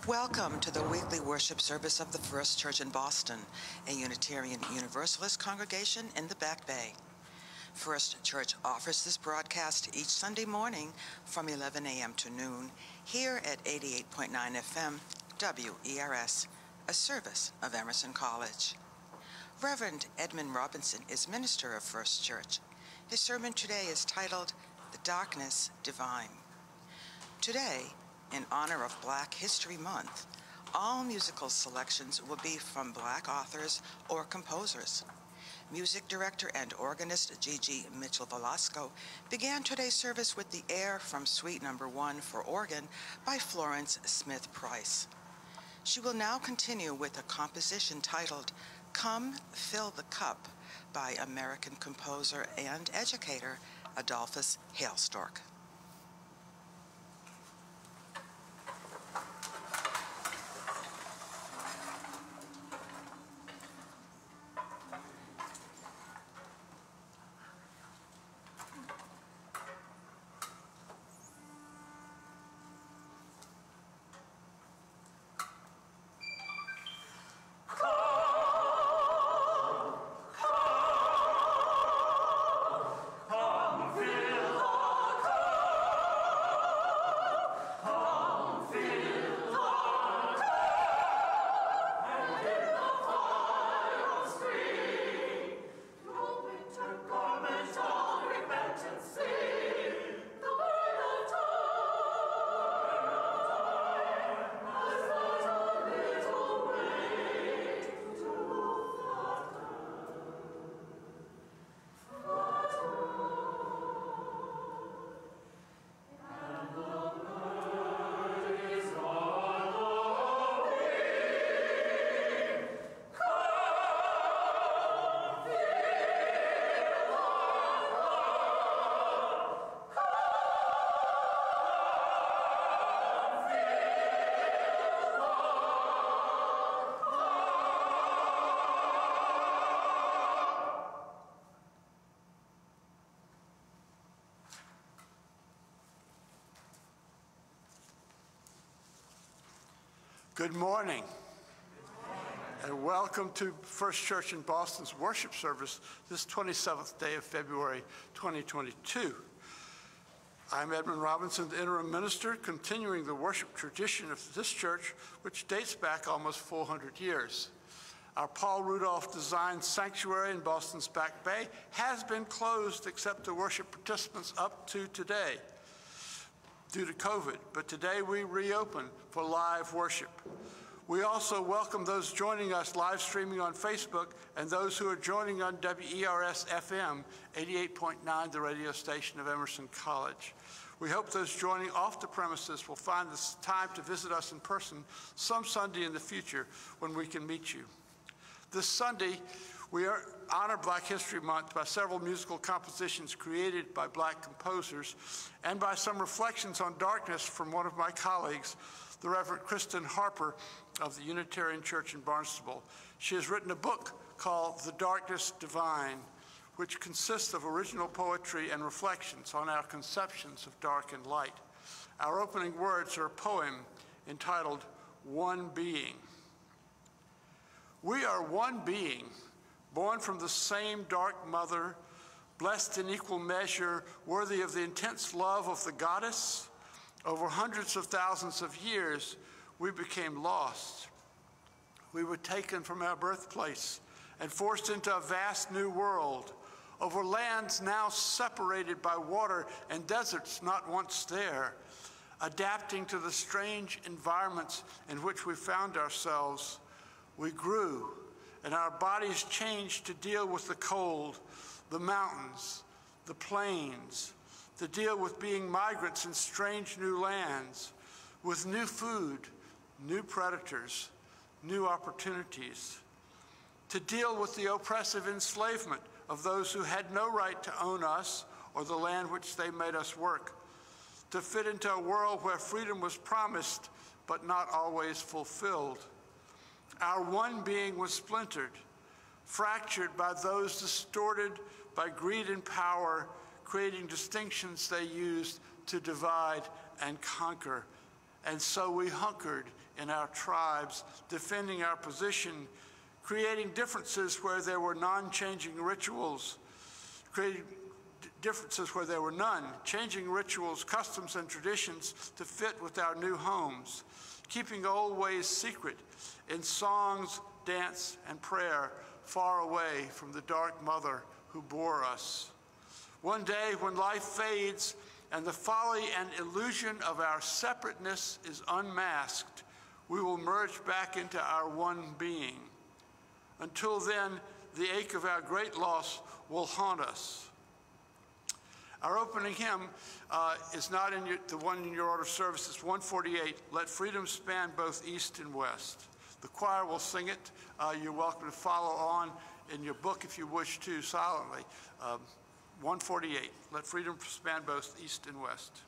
Welcome to the weekly worship service of the First Church in Boston, a Unitarian Universalist congregation in the Back Bay. First Church offers this broadcast each Sunday morning from 11 a.m. to noon here at 88.9 FM WERS, a service of Emerson College. Reverend Edmund Robinson is minister of First Church. His sermon today is titled, "The Darkness Divine." Today, in honor of Black History Month, all musical selections will be from Black authors or composers. Music director and organist Gigi Mitchell-Velasco began today's service with the air from Suite No. 1 for organ by Florence Smith Price. She will now continue with a composition titled "Come Fill the Cup" by American composer and educator Adolphus Hailstork. Good morning, and welcome to First Church in Boston's worship service this 27th day of February 2022. I'm Edmund Robinson, the interim minister, continuing the worship tradition of this church, which dates back almost 400 years. Our Paul Rudolph designed sanctuary in Boston's Back Bay has been closed except to worship participants up to today due to COVID, but today we reopen for live worship. We also welcome those joining us live streaming on Facebook and those who are joining on WERS FM 88.9, the radio station of Emerson College. We hope those joining off the premises will find this time to visit us in person some Sunday in the future when we can meet you. This Sunday, we honor Black History Month by several musical compositions created by Black composers and by some reflections on darkness from one of my colleagues, the Reverend Kristen Harper of the Unitarian Church in Barnstable. She has written a book called The Darkness Divine, which consists of original poetry and reflections on our conceptions of dark and light. Our opening words are a poem entitled One Being. We are one being, born from the same dark mother, blessed in equal measure, worthy of the intense love of the goddess. Over hundreds of thousands of years, we became lost. We were taken from our birthplace and forced into a vast new world, over lands now separated by water and deserts not once there, adapting to the strange environments in which we found ourselves. We grew, and our bodies changed to deal with the cold, the mountains, the plains, to deal with being migrants in strange new lands, with new food, new predators, new opportunities, to deal with the oppressive enslavement of those who had no right to own us or the land which they made us work, to fit into a world where freedom was promised but not always fulfilled. Our one being was splintered, fractured by those distorted by greed and power, creating distinctions they used to divide and conquer. And so we hunkered in our tribes, defending our position, creating differences where there were non-changing rituals, creating differences where there were none, changing rituals, customs, and traditions to fit with our new homes, keeping old ways secret in songs, dance, and prayer, far away from the dark mother who bore us. One day when life fades and the folly and illusion of our separateness is unmasked, we will merge back into our one being. Until then, the ache of our great loss will haunt us. Our opening hymn is not in the one in your order of service. It's 148, Let Freedom Span Both East and West. The choir will sing it. You're welcome to follow on in your book if you wish to, silently. 148, Let Freedom Span Both East and West.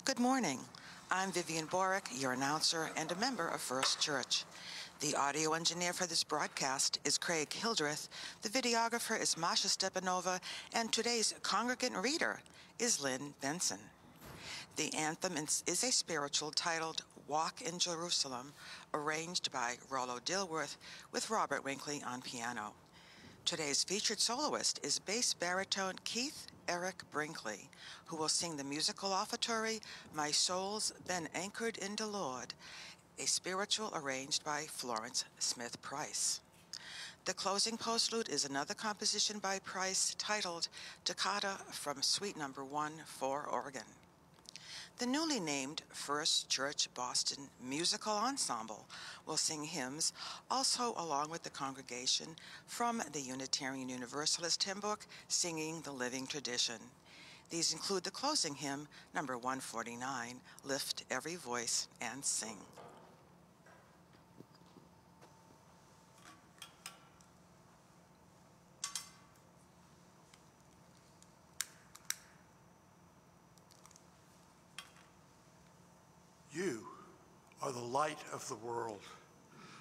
Good morning. I'm Vivian Borick, your announcer and a member of First Church. The audio engineer for this broadcast is Craig Hildreth, the videographer is Masha Stepanova, and today's congregant reader is Lynn Benson. The anthem is a spiritual titled Walk in Jerusalem, arranged by Rollo Dilworth with Robert Winkley on piano. Today's featured soloist is bass baritone Keith Eric Brinkley, who will sing the musical offertory, My Soul's Been Anchored in the Lord, a spiritual arranged by Florence Smith Price. The closing postlude is another composition by Price titled Toccata from Suite No. 1 for organ. The newly named First Church Boston Musical Ensemble will sing hymns, also along with the congregation, from the Unitarian Universalist hymn book, Singing the Living Tradition. These include the closing hymn, number 149, Lift Every Voice and Sing. You are the light of the world.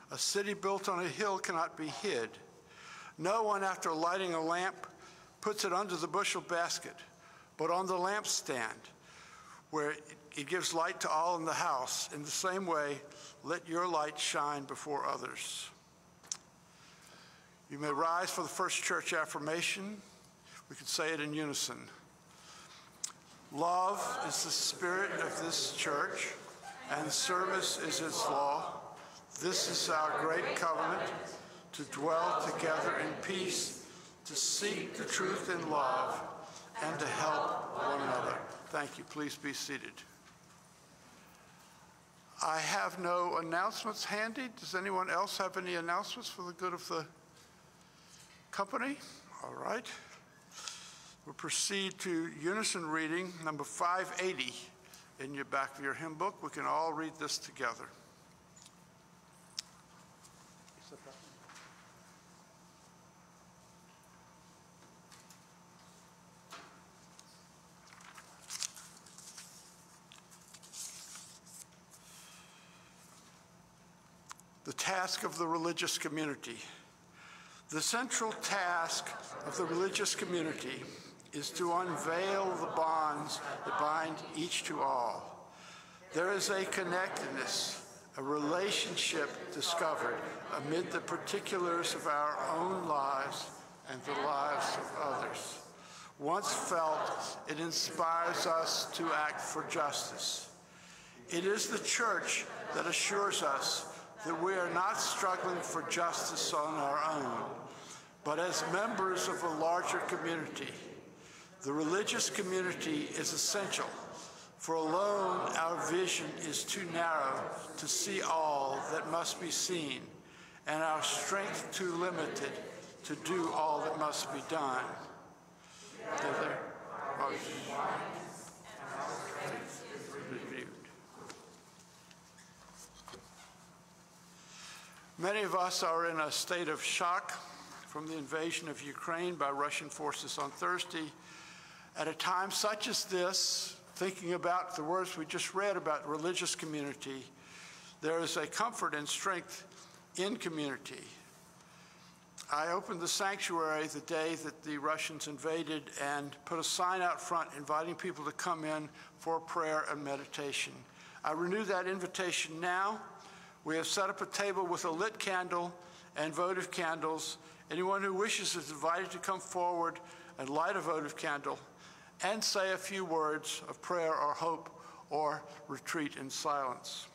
A city built on a hill cannot be hid. No one, after lighting a lamp, puts it under the bushel basket, but on the lampstand, where it gives light to all in the house. In the same way, let your light shine before others. You may rise for the First Church affirmation. We could say it in unison. Love is the spirit of this church, and service is its law. This is our great covenant, to dwell together in peace, to seek the truth in love, and to help one another. Thank you. Please be seated. I have no announcements handy. Does anyone else have any announcements for the good of the company? All right. We'll proceed to unison reading, number 580 in your back of your hymn book. We can all read this together. The task of the religious community. The central task of the religious community is to unveil the bonds that bind each to all. There is a connectedness, a relationship discovered amid the particulars of our own lives and the lives of others. Once felt, it inspires us to act for justice. It is the church that assures us that we are not struggling for justice on our own, but as members of a larger community. The religious community is essential, for alone our vision is too narrow to see all that must be seen, and our strength too limited to do all that must be done. Many of us are in a state of shock from the invasion of Ukraine by Russian forces on Thursday. At a time such as this, thinking about the words we just read about religious community, there is a comfort and strength in community. I opened the sanctuary the day that the Russians invaded and put a sign out front inviting people to come in for prayer and meditation. I renew that invitation now. We have set up a table with a lit candle and votive candles. Anyone who wishes is invited to come forward and light a votive candle and say a few words of prayer or hope or retreat in silence.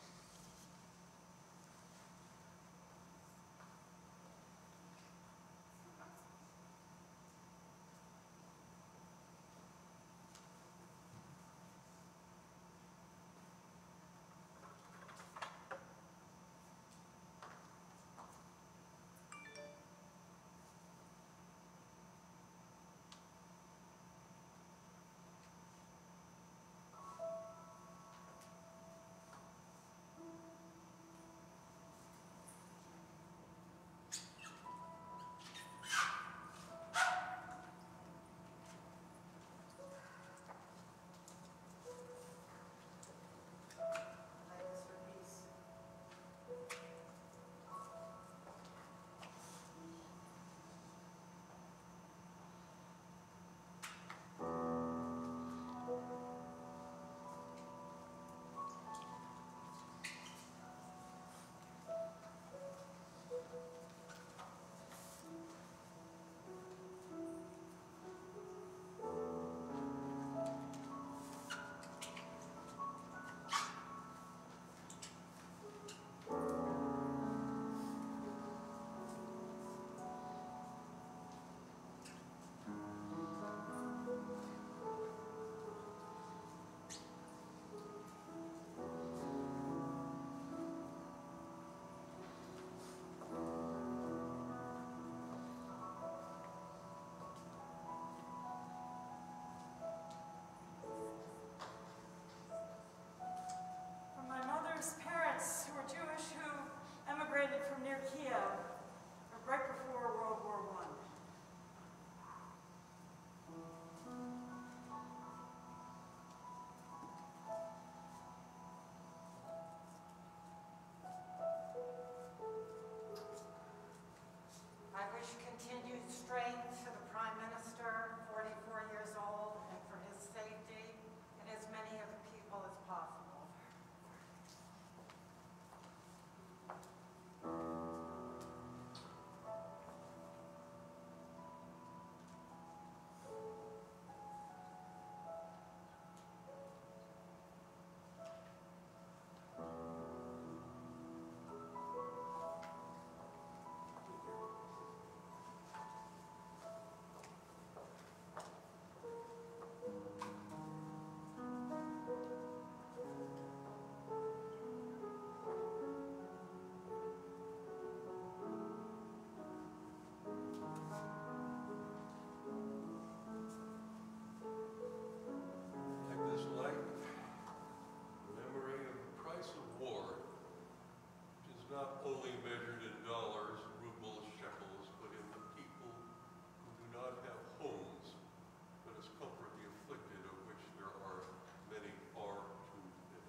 only measured in dollars, rubles, shekels, but in the people who do not have homes. Let us comfort the afflicted, of which there are many, far too many.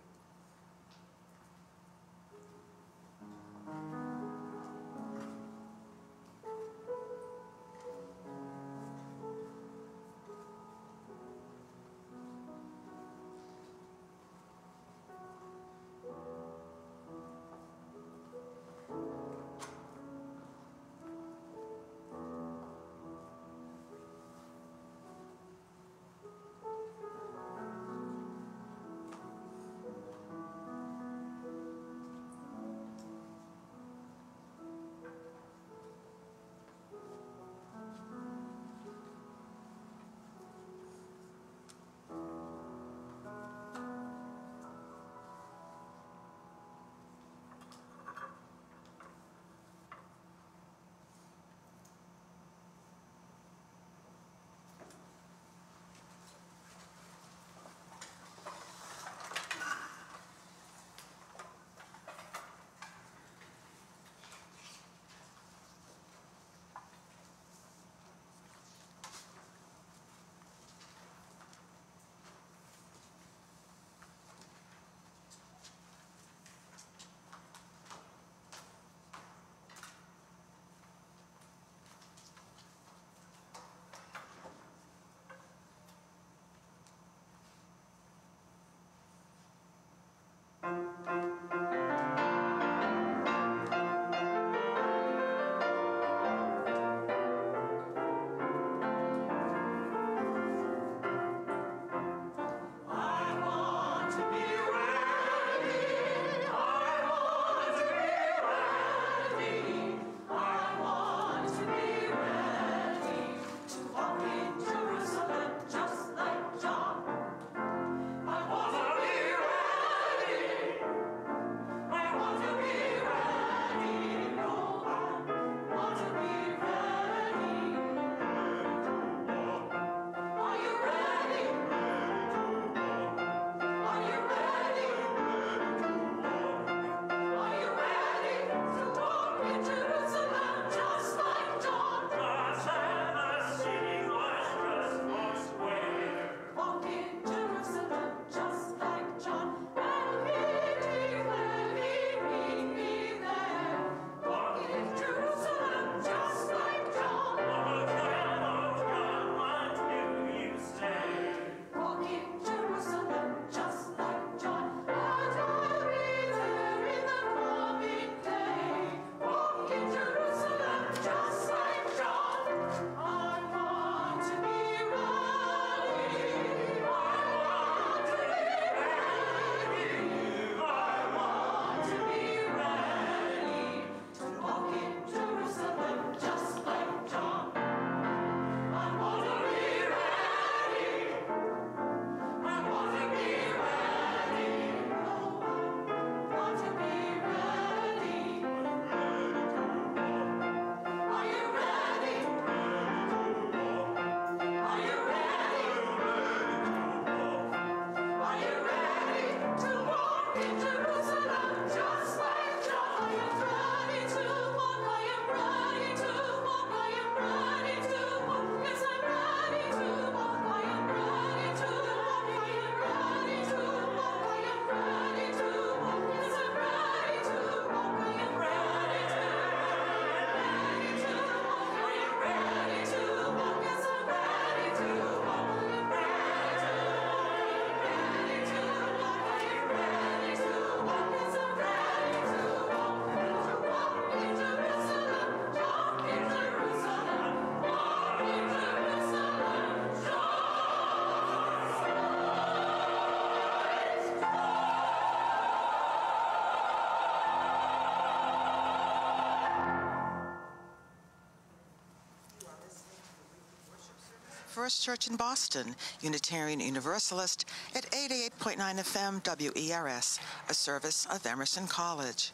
First Church in Boston, Unitarian Universalist at 88.9 FM WERS, a service of Emerson College.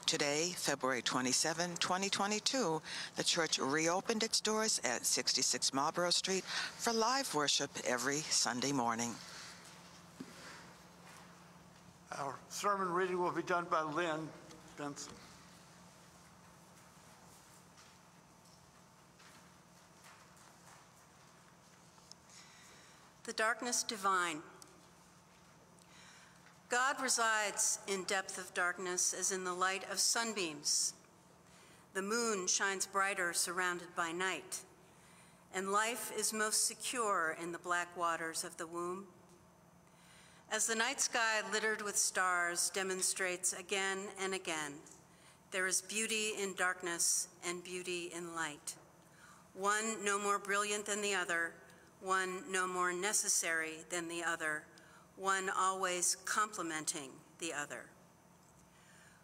Today, February 27, 2022, the church reopened its doors at 66 Marlborough Street for live worship every Sunday morning. Our sermon reading will be done by Lynn Benson. The darkness divine. God resides in depth of darkness as in the light of sunbeams. The moon shines brighter surrounded by night, and life is most secure in the black waters of the womb. As the night sky littered with stars demonstrates again and again, there is beauty in darkness and beauty in light. One no more brilliant than the other, one no more necessary than the other, one always complementing the other.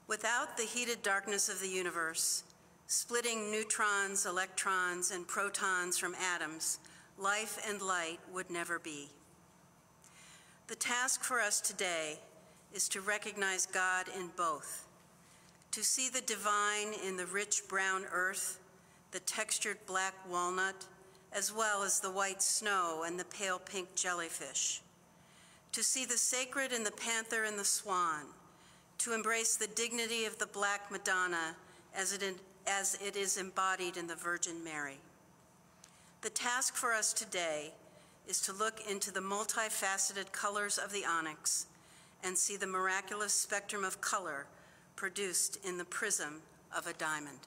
Without the heated darkness of the universe, splitting neutrons, electrons, and protons from atoms, life and light would never be. The task for us today is to recognize God in both, to see the divine in the rich brown earth, the textured black walnut, as well as the white snow and the pale pink jellyfish, to see the sacred in the panther and the swan, to embrace the dignity of the Black Madonna as it is embodied in the Virgin Mary. The task for us today is to look into the multifaceted colors of the onyx and see the miraculous spectrum of color produced in the prism of a diamond.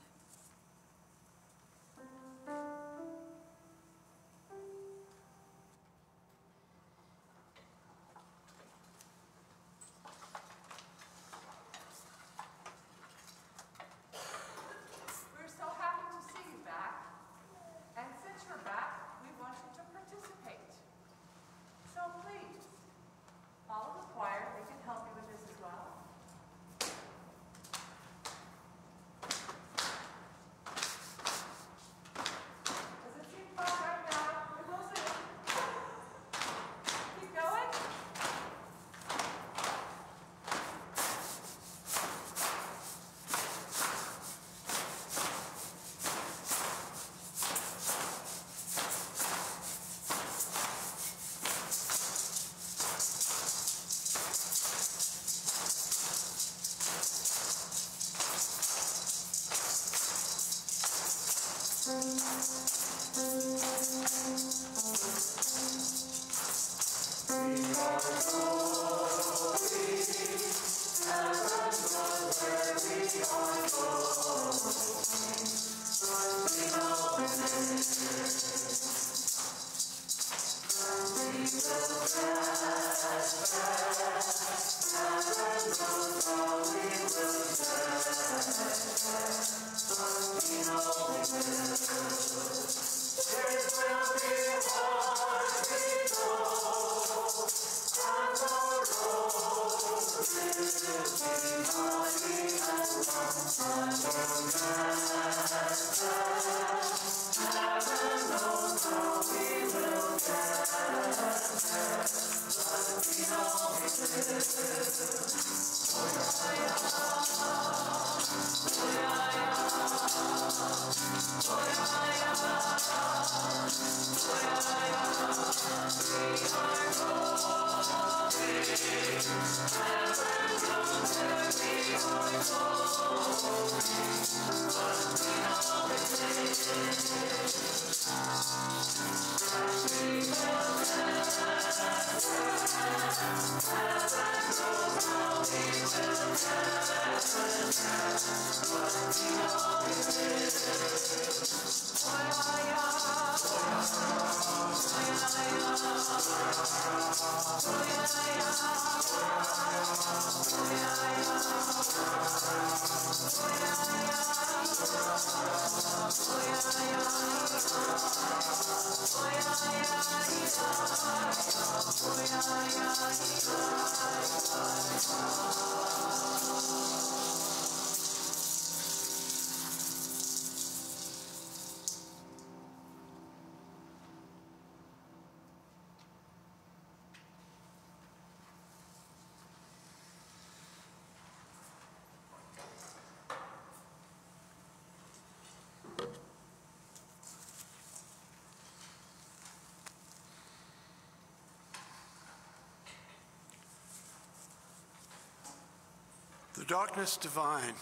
The darkness divine.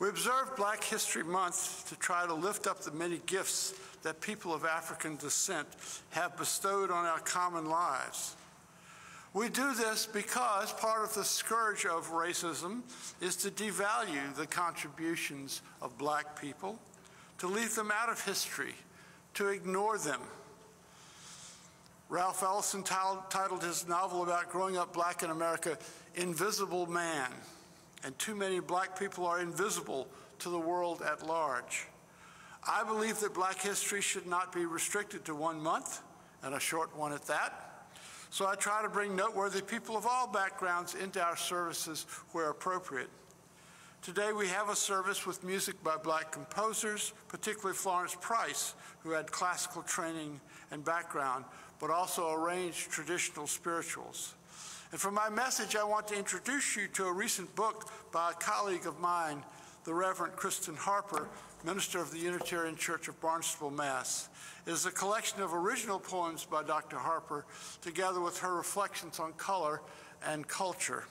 We observe Black History Month to try to lift up the many gifts that people of African descent have bestowed on our common lives. We do this because part of the scourge of racism is to devalue the contributions of Black people, to leave them out of history, to ignore them. Ralph Ellison titled his novel about growing up Black in America, Invisible Man. And too many Black people are invisible to the world at large. I believe that Black history should not be restricted to 1 month, and a short one at that. So I try to bring noteworthy people of all backgrounds into our services where appropriate. Today we have a service with music by Black composers, particularly Florence Price, who had classical training and background, but also arranged traditional spirituals. And for my message, I want to introduce you to a recent book by a colleague of mine, the Reverend Kristen Harper, minister of the Unitarian Church of Barnstable, Mass. It is a collection of original poems by Dr. Harper, together with her reflections on color and culture.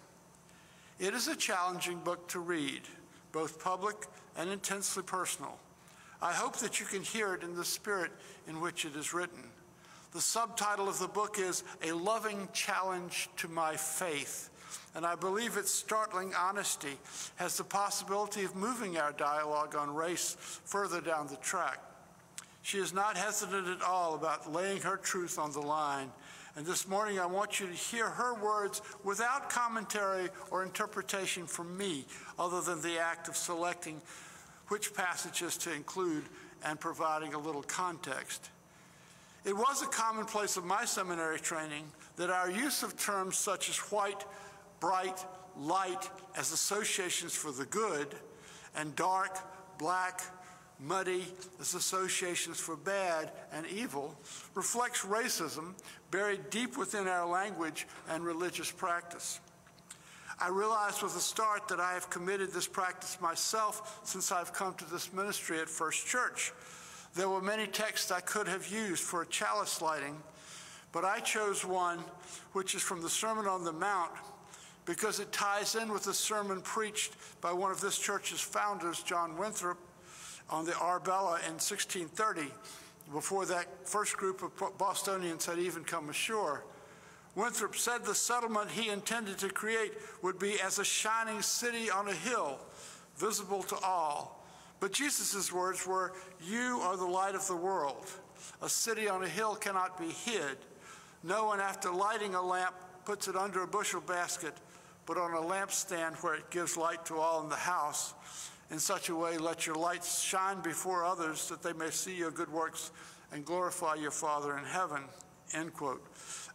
It is a challenging book to read, both public and intensely personal. I hope that you can hear it in the spirit in which it is written. The subtitle of the book is A Loving Challenge to My Faith, and I believe its startling honesty has the possibility of moving our dialogue on race further down the track. She is not hesitant at all about laying her truth on the line, and this morning I want you to hear her words without commentary or interpretation from me, other than the act of selecting which passages to include and providing a little context. It was a commonplace of my seminary training that our use of terms such as white, bright, light as associations for the good, and dark, black, muddy as associations for bad and evil reflects racism buried deep within our language and religious practice. I realized with the start that I have committed this practice myself since I've come to this ministry at First Church. There were many texts I could have used for a chalice lighting, but I chose one which is from the Sermon on the Mount because it ties in with a sermon preached by one of this church's founders, John Winthrop, on the Arbella in 1630, before that first group of Bostonians had even come ashore. Winthrop said the settlement he intended to create would be as a shining city on a hill, visible to all. But Jesus' words were, "You are the light of the world. A city on a hill cannot be hid. No one, after lighting a lamp, puts it under a bushel basket, but on a lampstand where it gives light to all in the house. In such a way, let your lights shine before others that they may see your good works and glorify your Father in heaven." End quote.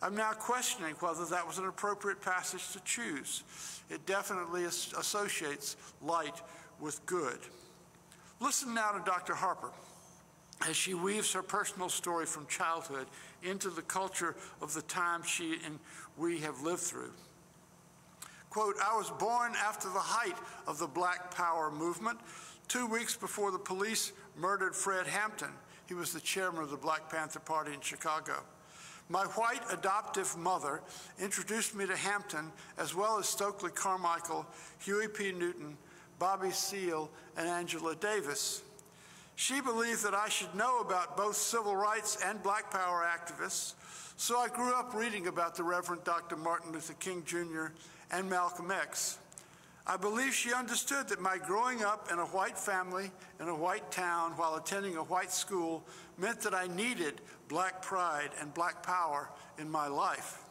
I'm now questioning whether that was an appropriate passage to choose. It definitely associates light with good. Listen now to Dr. Harper as she weaves her personal story from childhood into the culture of the time she and we have lived through. Quote, "I was born after the height of the Black Power movement, 2 weeks before the police murdered Fred Hampton. He was the chairman of the Black Panther Party in Chicago. My white adoptive mother introduced me to Hampton, as well as Stokely Carmichael, Huey P. Newton, Bobby Seale, and Angela Davis. She believed that I should know about both civil rights and Black Power activists, so I grew up reading about the Reverend Dr. Martin Luther King Jr. and Malcolm X. I believe she understood that my growing up in a white family in a white town while attending a white school meant that I needed Black pride and Black power in my life.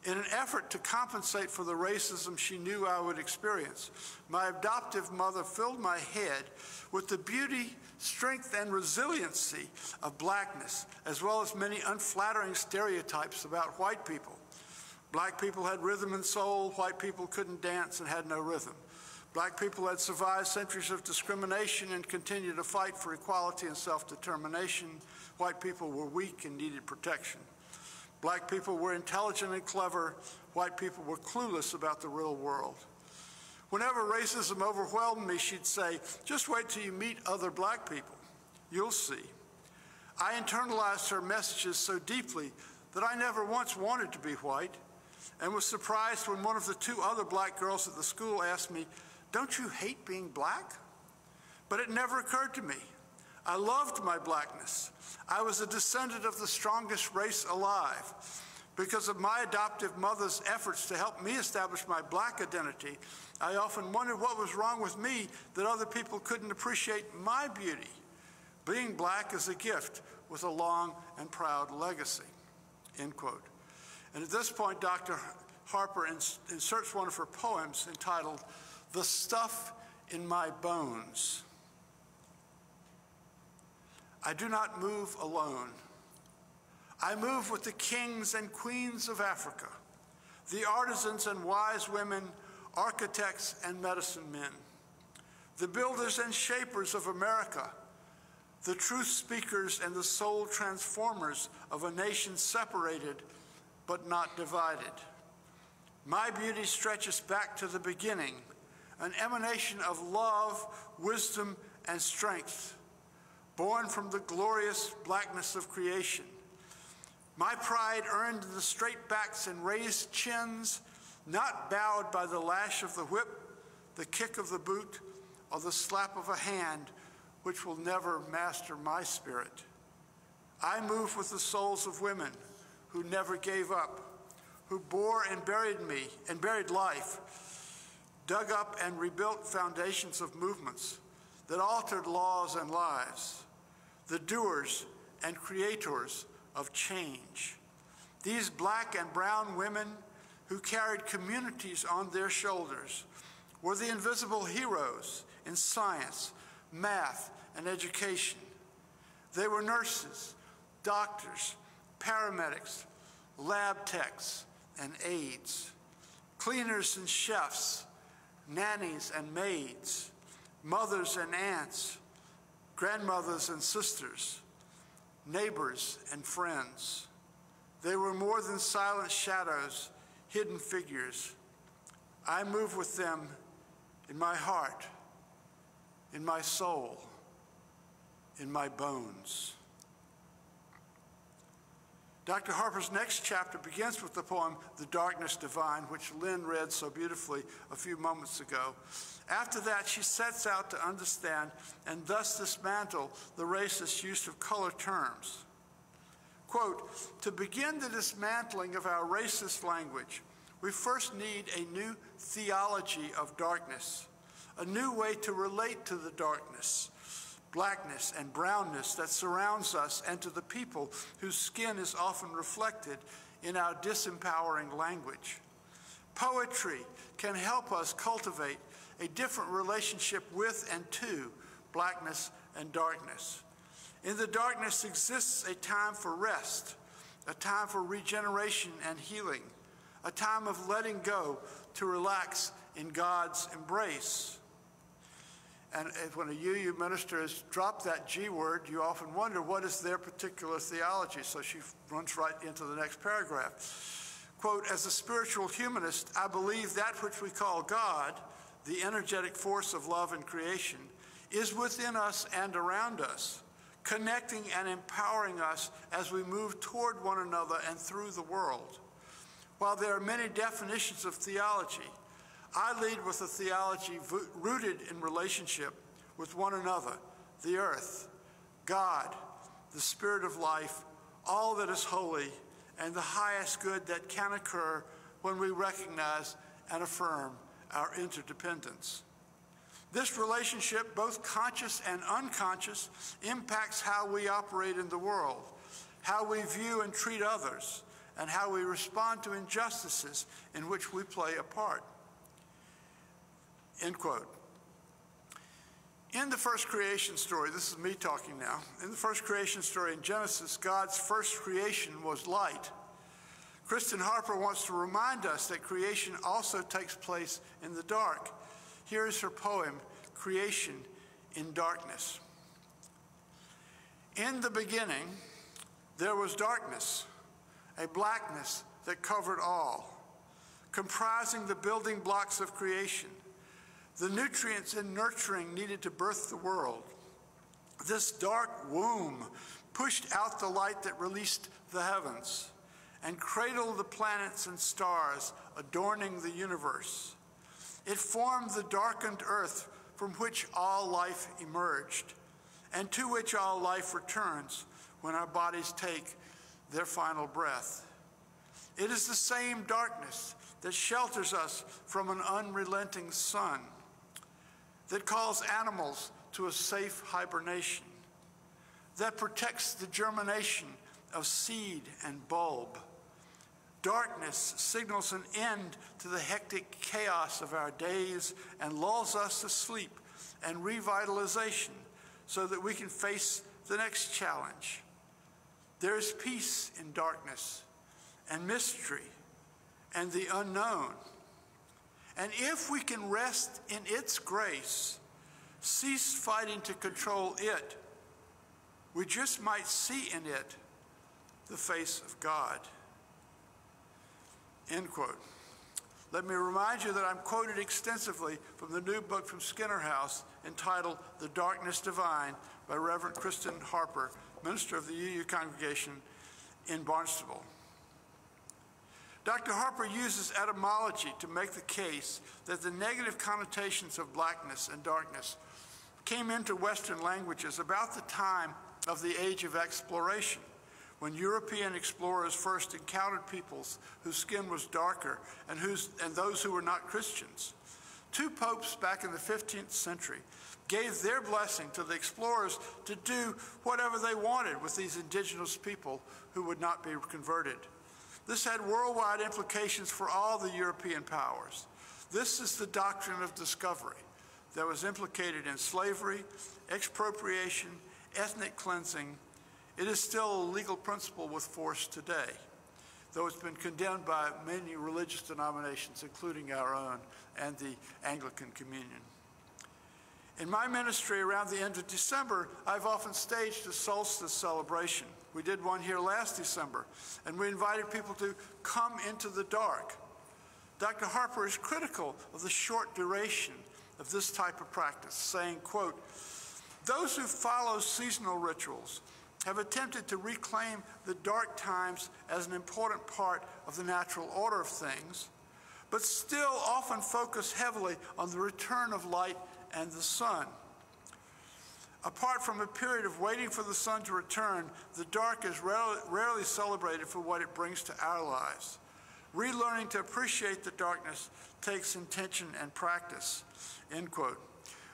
In an effort to compensate for the racism she knew I would experience, my adoptive mother filled my head with the beauty, strength, and resiliency of Blackness, as well as many unflattering stereotypes about white people. Black people had rhythm and soul, white people couldn't dance and had no rhythm. Black people had survived centuries of discrimination and continued to fight for equality and self-determination. White people were weak and needed protection. Black people were intelligent and clever. White people were clueless about the real world. Whenever racism overwhelmed me, she'd say, "Just wait till you meet other Black people. You'll see." I internalized her messages so deeply that I never once wanted to be white, and was surprised when one of the 2 other Black girls at the school asked me, "Don't you hate being Black?" But it never occurred to me. I loved my blackness. I was a descendant of the strongest race alive. Because of my adoptive mother's efforts to help me establish my black identity, I often wondered what was wrong with me that other people couldn't appreciate my beauty. Being black is a gift with a long and proud legacy, end quote. And at this point, Dr. Harper inserts one of her poems entitled, "The Stuff in My Bones." I do not move alone. I move with the kings and queens of Africa, the artisans and wise women, architects and medicine men, the builders and shapers of America, the truth speakers and the soul transformers of a nation separated but not divided. My beauty stretches back to the beginning, an emanation of love, wisdom, and strength, born from the glorious blackness of creation. My pride earned in the straight backs and raised chins, not bowed by the lash of the whip, the kick of the boot, or the slap of a hand, which will never master my spirit. I move with the souls of women who never gave up, who bore and buried me and buried life, dug up and rebuilt foundations of movements that altered laws and lives, the doers and creators of change. These black and brown women who carried communities on their shoulders were the invisible heroes in science, math, and education. They were nurses, doctors, paramedics, lab techs, and aides, cleaners and chefs, nannies and maids, mothers and aunts, grandmothers and sisters, neighbors and friends. They were more than silent shadows, hidden figures. I move with them in my heart, in my soul, in my bones. Dr. Harper's next chapter begins with the poem, "The Darkness Divine," which Lynn read so beautifully a few moments ago. After that, she sets out to understand and thus dismantle the racist use of color terms. Quote, "To begin the dismantling of our racist language, we first need a new theology of darkness, a new way to relate to the darkness, blackness, and brownness that surrounds us and to the people whose skin is often reflected in our disempowering language. Poetry can help us cultivate a different relationship with and to blackness and darkness. In the darkness exists a time for rest, a time for regeneration and healing, a time of letting go to relax in God's embrace." And when a UU minister has dropped that G word, you often wonder, what is their particular theology? So she runs right into the next paragraph. Quote, "As a spiritual humanist, I believe that which we call God, the energetic force of love and creation, is within us and around us, connecting and empowering us as we move toward one another and through the world. While there are many definitions of theology, I lead with a theology rooted in relationship with one another, the earth, God, the spirit of life, all that is holy, and the highest good that can occur when we recognize and affirm our interdependence. This relationship, both conscious and unconscious, impacts how we operate in the world, how we view and treat others, and how we respond to injustices in which we play a part." End quote. In the first creation story, this is me talking now, in the first creation story in Genesis, God's first creation was light. Kristen Harper wants to remind us that creation also takes place in the dark. Here is her poem, "Creation in Darkness." "In the beginning, there was darkness, a blackness that covered all, comprising the building blocks of creation, the nutrients and nurturing needed to birth the world. This dark womb pushed out the light that released the heavens and cradled the planets and stars adorning the universe. It formed the darkened earth from which all life emerged, and to which all life returns when our bodies take their final breath. It is the same darkness that shelters us from an unrelenting sun, that calls animals to a safe hibernation, that protects the germination of seed and bulb. Darkness signals an end to the hectic chaos of our days and lulls us to sleep and revitalization so that we can face the next challenge. There is peace in darkness and mystery and the unknown. And if we can rest in its grace, cease fighting to control it, we just might see in it the face of God. End quote. Let me remind you that I'm quoted extensively from the new book from Skinner House entitled The Darkness Divine by Reverend Kristen Harper, minister of the UU congregation in Barnstable. Dr. Harper uses etymology to make the case that the negative connotations of blackness and darkness came into Western languages about the time of the Age of Exploration, when European explorers first encountered peoples whose skin was darker and those who were not Christians. Two popes back in the 15th century gave their blessing to the explorers to do whatever they wanted with these indigenous people who would not be converted. This had worldwide implications for all the European powers. This is the doctrine of discovery that was implicated in slavery, expropriation, ethnic cleansing. It is still a legal principle with force today, though it's been condemned by many religious denominations, including our own and the Anglican Communion. In my ministry around the end of December, I've often staged a solstice celebration. We did one here last December, and we invited people to come into the dark. Dr. Harper is critical of the short duration of this type of practice, saying, quote, "Those who follow seasonal rituals have attempted to reclaim the dark times as an important part of the natural order of things, but still often focus heavily on the return of light and the sun. Apart from a period of waiting for the sun to return, the dark is rarely celebrated for what it brings to our lives. Relearning to appreciate the darkness takes intention and practice," end quote.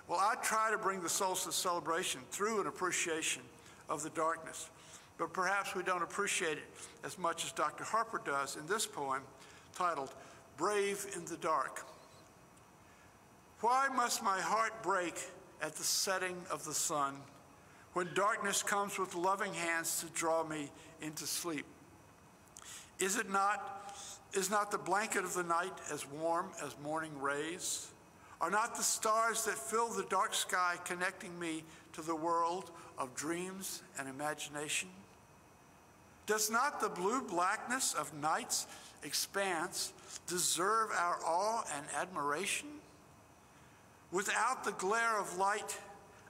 Well, I try to bring the solstice celebration through an appreciation of the darkness, but perhaps we don't appreciate it as much as Dr. Harper does in this poem titled "Brave in the Dark." Why must my heart break at the setting of the sun, when darkness comes with loving hands to draw me into sleep? Is not the blanket of the night as warm as morning rays? Are not the stars that fill the dark sky connecting me to the world of dreams and imagination? Does not the blue blackness of night's expanse deserve our awe and admiration? Without the glare of light,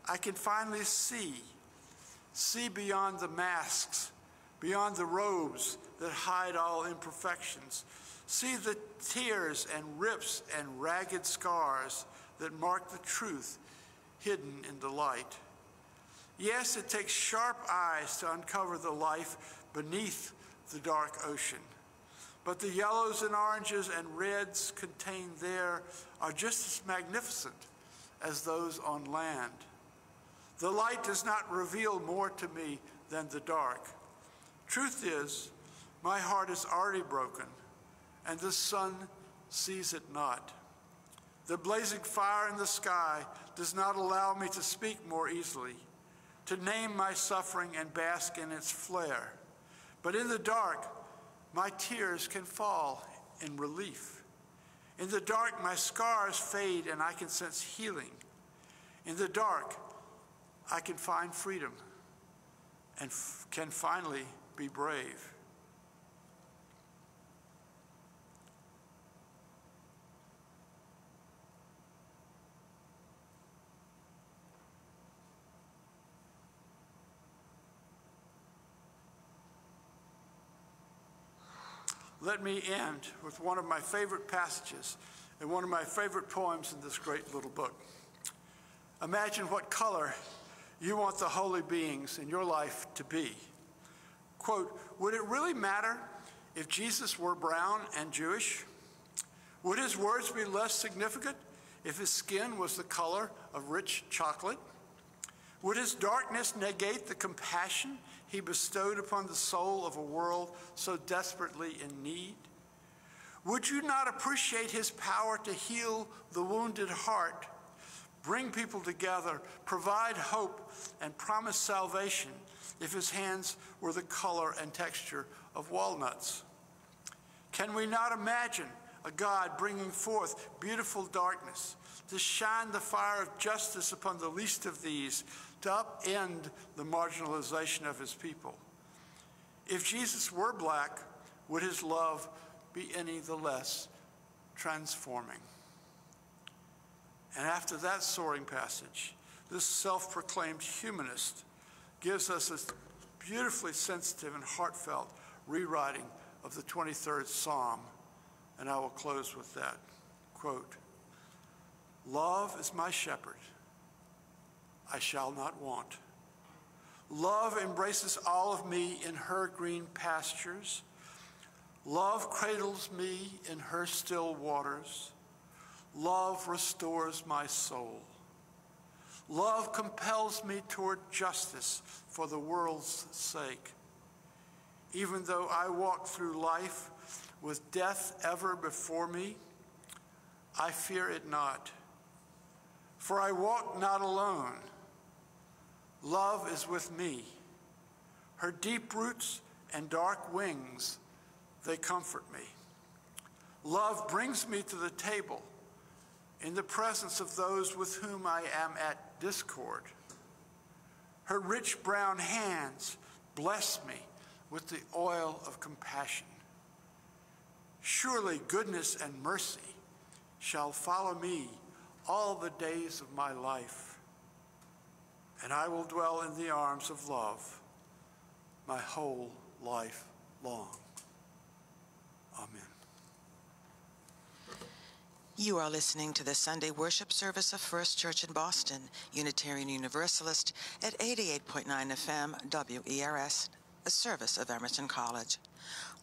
I can finally see beyond the masks, beyond the robes that hide all imperfections, see the tears and rips and ragged scars that mark the truth hidden in the light. Yes, it takes sharp eyes to uncover the life beneath the dark ocean, but the yellows and oranges and reds contained there are just as magnificent as those on land. The light does not reveal more to me than the dark. Truth is, my heart is already broken, and the sun sees it not. The blazing fire in the sky does not allow me to speak more easily, to name my suffering and bask in its flare. But in the dark, my tears can fall in relief. In the dark, my scars fade and I can sense healing. In the dark, I can find freedom and can finally be brave. Let me end with one of my favorite passages and one of my favorite poems in this great little book. Imagine what color you want the holy beings in your life to be. Quote, would it really matter if Jesus were brown and Jewish? Would his words be less significant if his skin was the color of rich chocolate? Would his darkness negate the compassion he bestowed upon the soul of a world so desperately in need? Would you not appreciate his power to heal the wounded heart, bring people together, provide hope, and promise salvation if his hands were the color and texture of walnuts? Can we not imagine a God bringing forth beautiful darkness, to shine the fire of justice upon the least of these, to upend the marginalization of his people? If Jesus were black, would his love be any the less transforming? And after that soaring passage, this self-proclaimed humanist gives us a beautifully sensitive and heartfelt rewriting of the 23rd Psalm, and I will close with that. Quote, love is my shepherd, I shall not want. Love embraces all of me in her green pastures. Love cradles me in her still waters. Love restores my soul. Love compels me toward justice for the world's sake. Even though I walk through life with death ever before me, I fear it not. For I walk not alone. Love is with me. Her deep roots and dark wings, they comfort me. Love brings me to the table in the presence of those with whom I am at discord. Her rich brown hands bless me with the oil of compassion. Surely goodness and mercy shall follow me all the days of my life, and I will dwell in the arms of love my whole life long. Amen. You are listening to the Sunday worship service of First Church in Boston, Unitarian Universalist at 88.9 FM WERS, a service of Emerson College.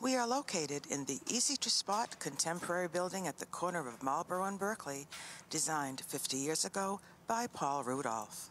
We are located in the easy-to-spot contemporary building at the corner of Marlborough and Berkeley, designed 50 years ago by Paul Rudolph.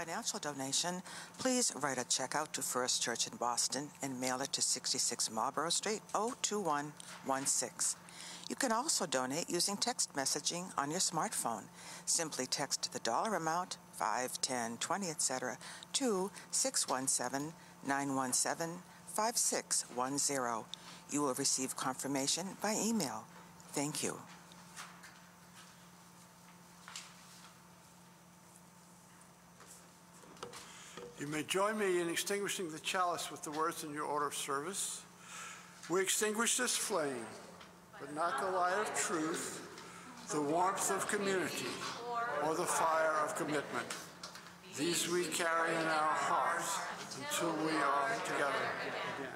financial donation, please write a check out to First Church in Boston and mail it to 66 Marlborough Street, 02116. You can also donate using text messaging on your smartphone. Simply text the dollar amount, 5, 10, 20, etc., to 617-917-5610. You will receive confirmation by email. Thank you. You may join me in extinguishing the chalice with the words in your order of service. We extinguish this flame, but not the light of truth, the warmth of community, or the fire of commitment. These we carry in our hearts until we are together again.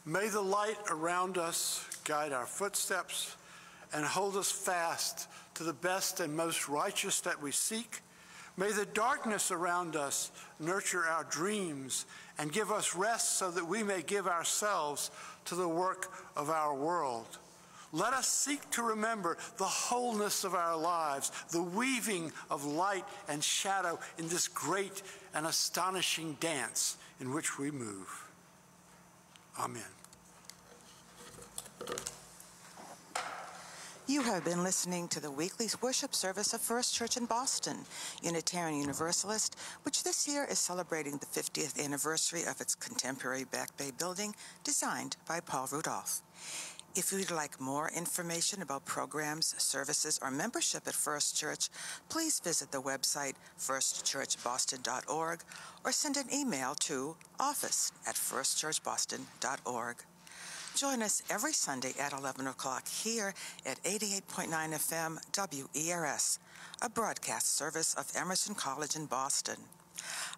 May the light around us guide our footsteps and hold us fast to the best and most righteous that we seek. May the darkness around us nurture our dreams and give us rest so that we may give ourselves to the work of our world. Let us seek to remember the wholeness of our lives, the weaving of light and shadow in this great and astonishing dance in which we move. Amen. You have been listening to the weekly worship service of First Church in Boston, Unitarian Universalist, which this year is celebrating the 50th anniversary of its contemporary Back Bay building, designed by Paul Rudolph. If you'd like more information about programs, services, or membership at First Church, please visit the website firstchurchboston.org or send an email to office@firstchurchboston.org. Join us every Sunday at 11 o'clock here at 88.9 FM WERS, a broadcast service of Emerson College in Boston.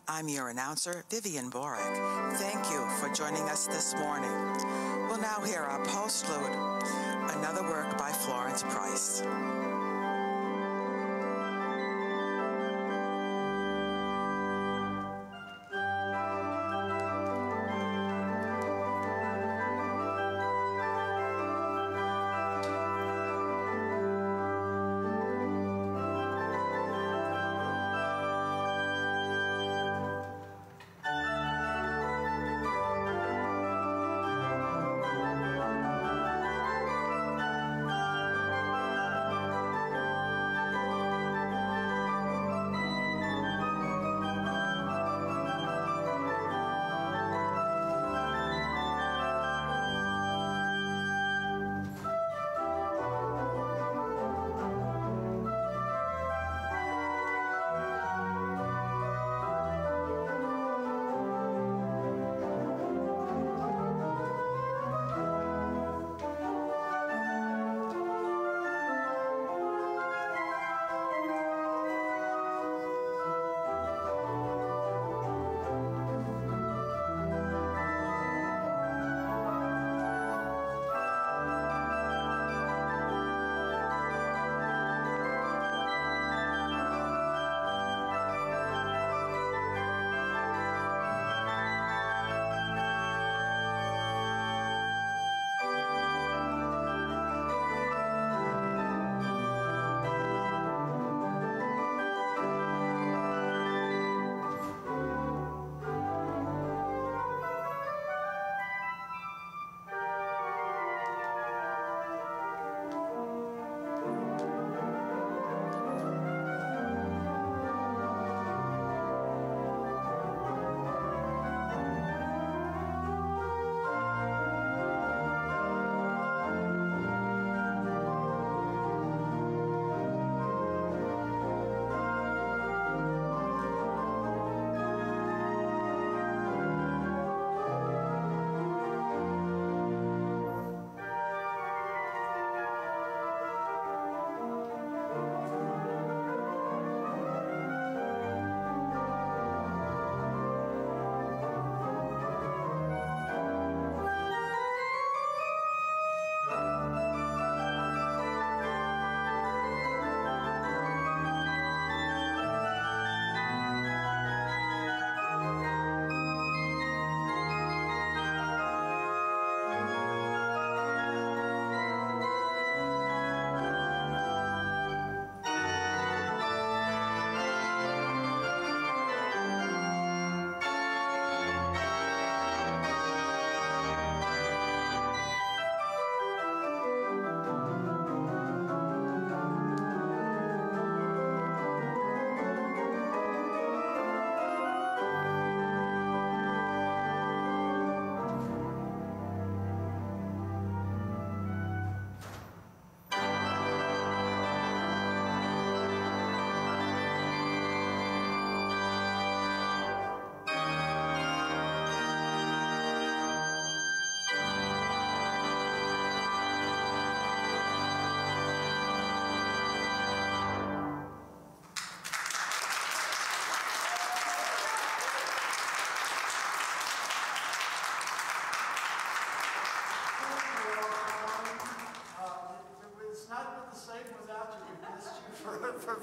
I'm your announcer, Vivian Borick. Thank you for joining us this morning. We'll now hear our postlude, another work by Florence Price.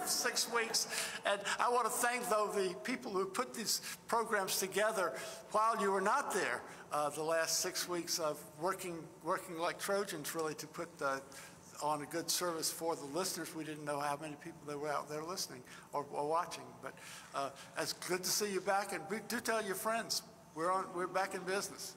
6 weeks. And I want to thank, though, the people who put these programs together while you were not there the last 6 weeks of working like Trojans, really, to put on a good service for the listeners. We didn't know how many people there were out there listening or watching. But it's good to see you back. And do tell your friends, we're back in business.